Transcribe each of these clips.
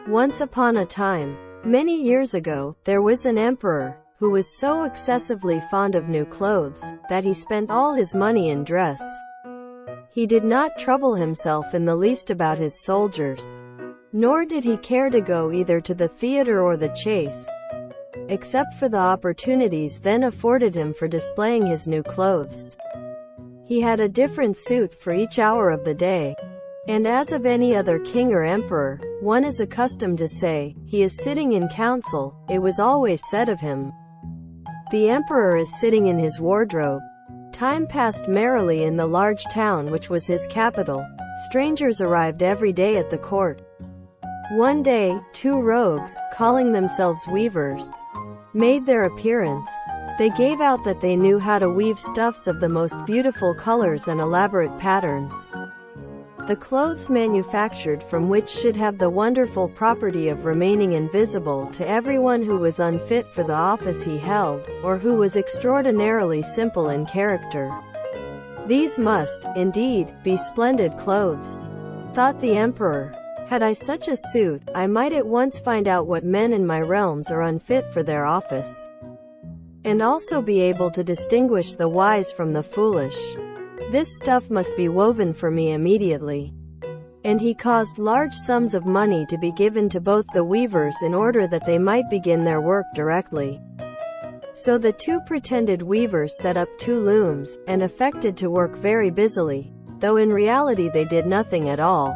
Once upon a time, many years ago, there was an emperor who was so excessively fond of new clothes that he spent all his money in dress. He did not trouble himself in the least about his soldiers, nor did he care to go either to the theater or the chase, except for the opportunities then afforded him for displaying his new clothes. He had a different suit for each hour of the day, and as of any other king or emperor, one is accustomed to say, "He is sitting in council," it was always said of him, "The emperor is sitting in his wardrobe." Time passed merrily in the large town which was his capital. Strangers arrived every day at the court. One day, two rogues, calling themselves weavers, made their appearance. They gave out that they knew how to weave stuffs of the most beautiful colors and elaborate patterns. The clothes manufactured from which should have the wonderful property of remaining invisible to everyone who was unfit for the office he held, or who was extraordinarily simple in character. These must, indeed, be splendid clothes, thought the emperor. Had I such a suit, I might at once find out what men in my realms are unfit for their office, and also be able to distinguish the wise from the foolish. This stuff must be woven for me immediately. And he caused large sums of money to be given to both the weavers in order that they might begin their work directly. So the two pretended weavers set up two looms, and affected to work very busily, though in reality they did nothing at all.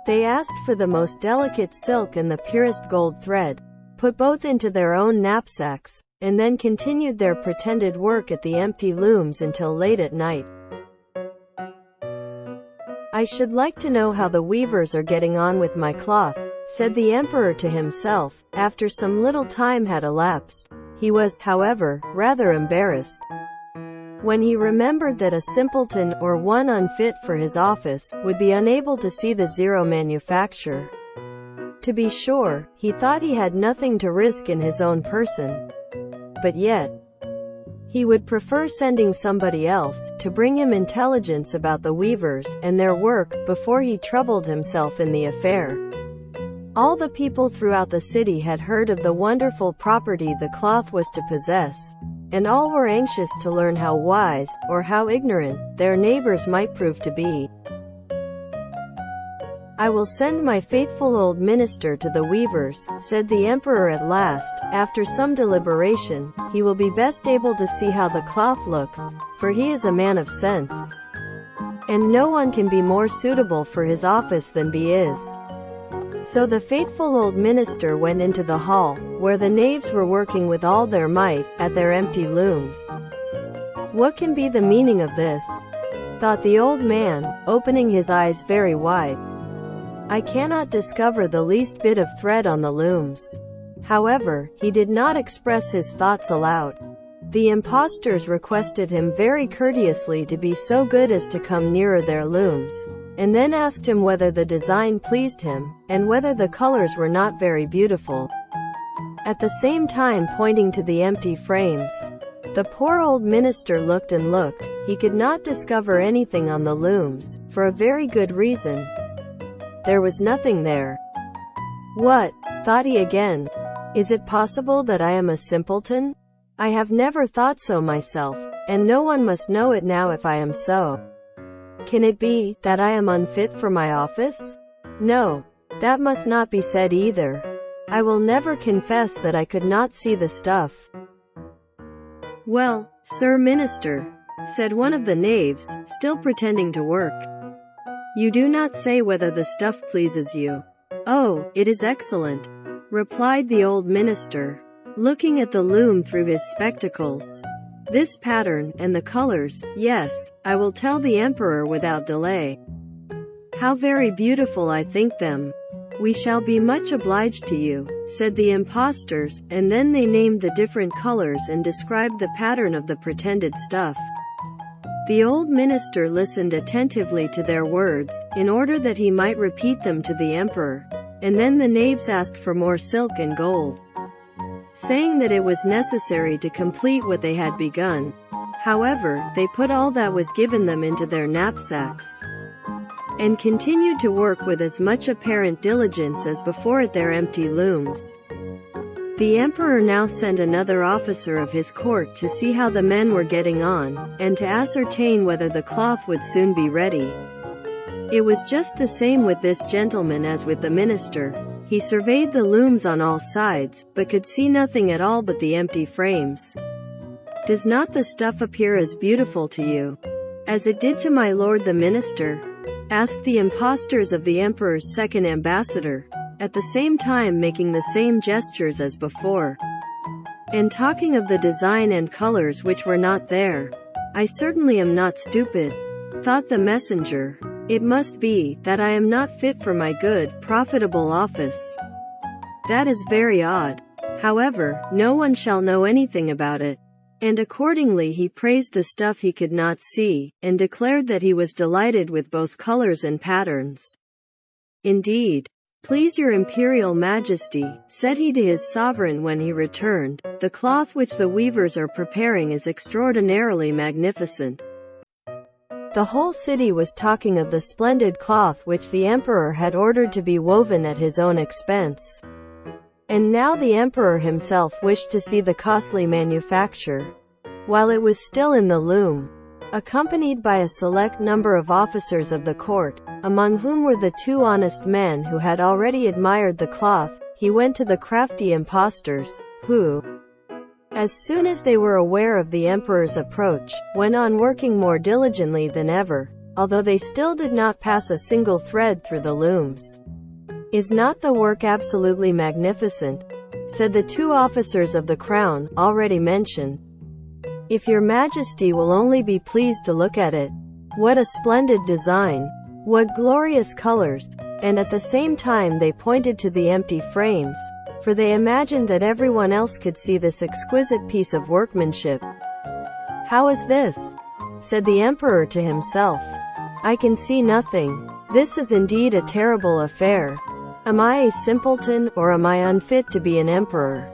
They asked for the most delicate silk and the purest gold thread, put both into their own knapsacks, and then continued their pretended work at the empty looms until late at night. "I should like to know how the weavers are getting on with my cloth," said the emperor to himself. After some little time had elapsed, he was, however, rather embarrassed, when he remembered that a simpleton, or one unfit for his office, would be unable to see the zero manufacture. To be sure, he thought he had nothing to risk in his own person, but yet, he would prefer sending somebody else to bring him intelligence about the weavers and their work before he troubled himself in the affair. All the people throughout the city had heard of the wonderful property the cloth was to possess, and all were anxious to learn how wise, or how ignorant, their neighbors might prove to be. "I will send my faithful old minister to the weavers," said the emperor at last. After some deliberation, "He will be best able to see how the cloth looks, for he is a man of sense, and no one can be more suitable for his office than he is." So the faithful old minister went into the hall, where the knaves were working with all their might, at their empty looms. "What can be the meaning of this?" thought the old man, opening his eyes very wide. "I cannot discover the least bit of thread on the looms." However, he did not express his thoughts aloud. The impostors requested him very courteously to be so good as to come nearer their looms, and then asked him whether the design pleased him, and whether the colors were not very beautiful, at the same time pointing to the empty frames. The poor old minister looked and looked. He could not discover anything on the looms, for a very good reason. There was nothing there. "What?" thought he again. "Is it possible that I am a simpleton? I have never thought so myself, and no one must know it now if I am so. Can it be that I am unfit for my office? No, that must not be said either. I will never confess that I could not see the stuff." "Well, Sir Minister," said one of the knaves, still pretending to work, "you do not say whether the stuff pleases you." "Oh, it is excellent," replied the old minister, looking at the loom through his spectacles. "This pattern, and the colors, yes, I will tell the emperor without delay. How very beautiful I think them." "We shall be much obliged to you," said the impostors, and then they named the different colors and described the pattern of the pretended stuff. The old minister listened attentively to their words, in order that he might repeat them to the emperor, and then the knaves asked for more silk and gold, saying that it was necessary to complete what they had begun. However, they put all that was given them into their knapsacks. and continued to work with as much apparent diligence as before at their empty looms. The emperor now sent another officer of his court to see how the men were getting on, and to ascertain whether the cloth would soon be ready. It was just the same with this gentleman as with the minister. He surveyed the looms on all sides, but could see nothing at all but the empty frames. "Does not the stuff appear as beautiful to you as it did to my lord the minister?" asked the impostors of the emperor's second ambassador, at the same time making the same gestures as before, and talking of the design and colors which were not there. "I certainly am not stupid," thought the messenger. "It must be that I am not fit for my good, profitable office. That is very odd. However, no one shall know anything about it." And accordingly he praised the stuff he could not see, and declared that he was delighted with both colors and patterns. "Indeed, please your imperial majesty," said he to his sovereign when he returned, "the cloth which the weavers are preparing is extraordinarily magnificent." The whole city was talking of the splendid cloth which the emperor had ordered to be woven at his own expense. And now the emperor himself wished to see the costly manufacture, while it was still in the loom. Accompanied by a select number of officers of the court, among whom were the two honest men who had already admired the cloth, he went to the crafty impostors, who, as soon as they were aware of the emperor's approach, went on working more diligently than ever, although they still did not pass a single thread through the looms. "Is not the work absolutely magnificent?" said the two officers of the crown, already mentioned. "If your majesty will only be pleased to look at it. What a splendid design! What glorious colors!" And at the same time they pointed to the empty frames, for they imagined that everyone else could see this exquisite piece of workmanship. "How is this?" said the emperor to himself. "I can see nothing. This is indeed a terrible affair. Am I a simpleton, or am I unfit to be an emperor?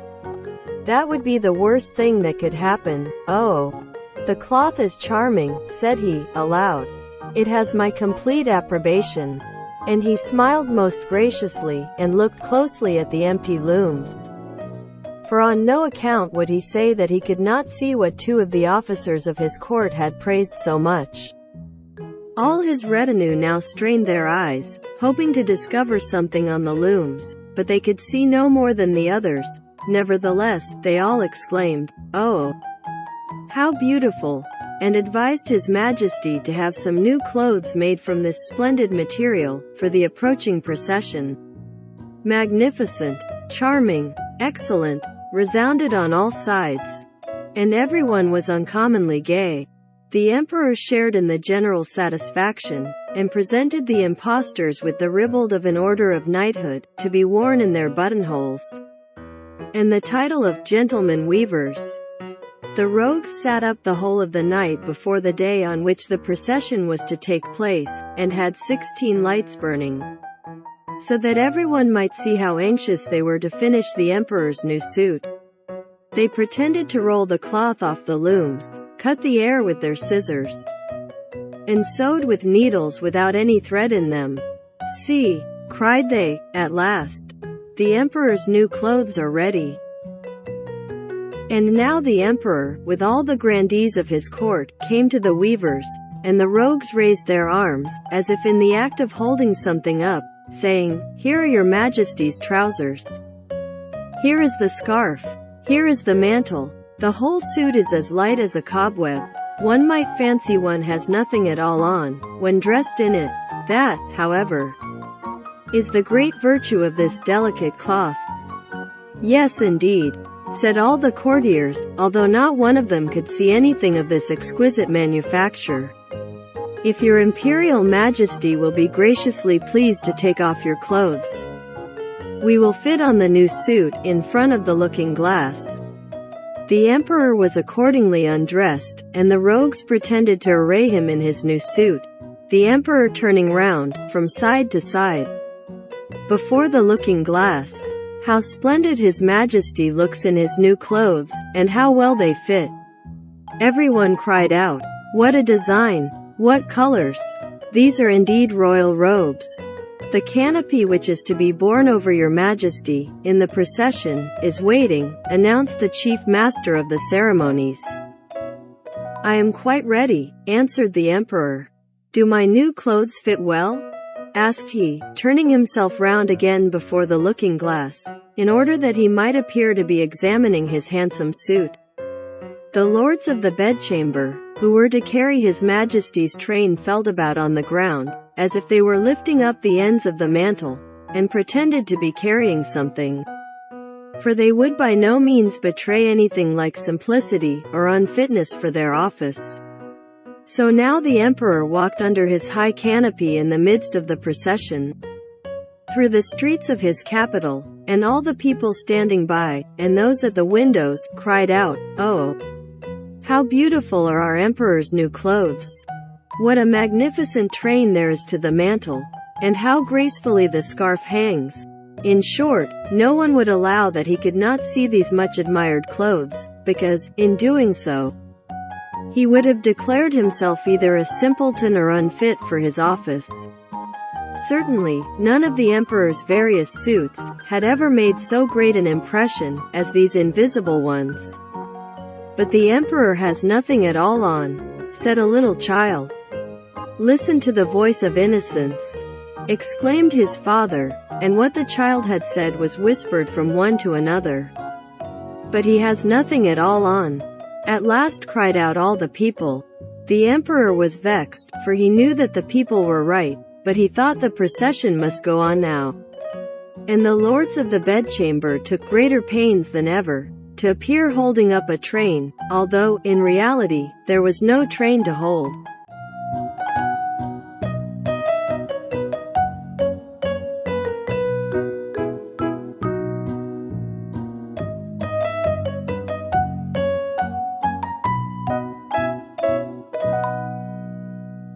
That would be the worst thing that could happen. Oh, the cloth is charming," said he, aloud. "It has my complete approbation." And he smiled most graciously, and looked closely at the empty looms. For on no account would he say that he could not see what two of the officers of his court had praised so much. All his retinue now strained their eyes, hoping to discover something on the looms, but they could see no more than the others. Nevertheless, they all exclaimed, "Oh, how beautiful!" and advised his majesty to have some new clothes made from this splendid material, for the approaching procession. "Magnificent, charming, excellent," resounded on all sides, and everyone was uncommonly gay. The emperor shared in the general satisfaction, and presented the impostors with the ribald of an order of knighthood, to be worn in their buttonholes, and the title of gentlemen weavers. The rogues sat up the whole of the night before the day on which the procession was to take place, and had 16 lights burning, so that everyone might see how anxious they were to finish the emperor's new suit. They pretended to roll the cloth off the looms, cut the air with their scissors, and sewed with needles without any thread in them. "See," cried they, at last, "the emperor's new clothes are ready." And now the emperor, with all the grandees of his court, came to the weavers, and the rogues raised their arms, as if in the act of holding something up, saying, "Here are your majesty's trousers. Here is the scarf. Here is the mantle. The whole suit is as light as a cobweb. One might fancy one has nothing at all on, when dressed in it. That, however, is the great virtue of this delicate cloth." "Yes, indeed," said all the courtiers, although not one of them could see anything of this exquisite manufacture. "If your imperial majesty will be graciously pleased to take off your clothes, we will fit on the new suit, in front of the looking-glass." The emperor was accordingly undressed, and the rogues pretended to array him in his new suit, the emperor turning round, from side to side, before the looking-glass. "How splendid his majesty looks in his new clothes, and how well they fit!" Everyone cried out, "What a design! What colors! These are indeed royal robes. The canopy which is to be borne over your majesty, in the procession, is waiting," announced the chief master of the ceremonies. "I am quite ready," answered the emperor. "Do my new clothes fit well?" asked he, turning himself round again before the looking-glass, in order that he might appear to be examining his handsome suit. The lords of the bedchamber, who were to carry his majesty's train, felt about on the ground, as if they were lifting up the ends of the mantle, and pretended to be carrying something. For they would by no means betray anything like simplicity or unfitness for their office. So now the emperor walked under his high canopy in the midst of the procession, through the streets of his capital, and all the people standing by, and those at the windows, cried out, "Oh, how beautiful are our emperor's new clothes! What a magnificent train there is to the mantle, and how gracefully the scarf hangs!" In short, no one would allow that he could not see these much admired clothes, because, in doing so, he would have declared himself either a simpleton or unfit for his office. Certainly, none of the emperor's various suits had ever made so great an impression as these invisible ones. "But the emperor has nothing at all on," said a little child. "Listen to the voice of innocence," exclaimed his father, and what the child had said was whispered from one to another. "But he has nothing at all on," at last cried out all the people. The emperor was vexed, for he knew that the people were right, but he thought the procession must go on now. And the lords of the bedchamber took greater pains than ever to appear holding up a train, although, in reality, there was no train to hold.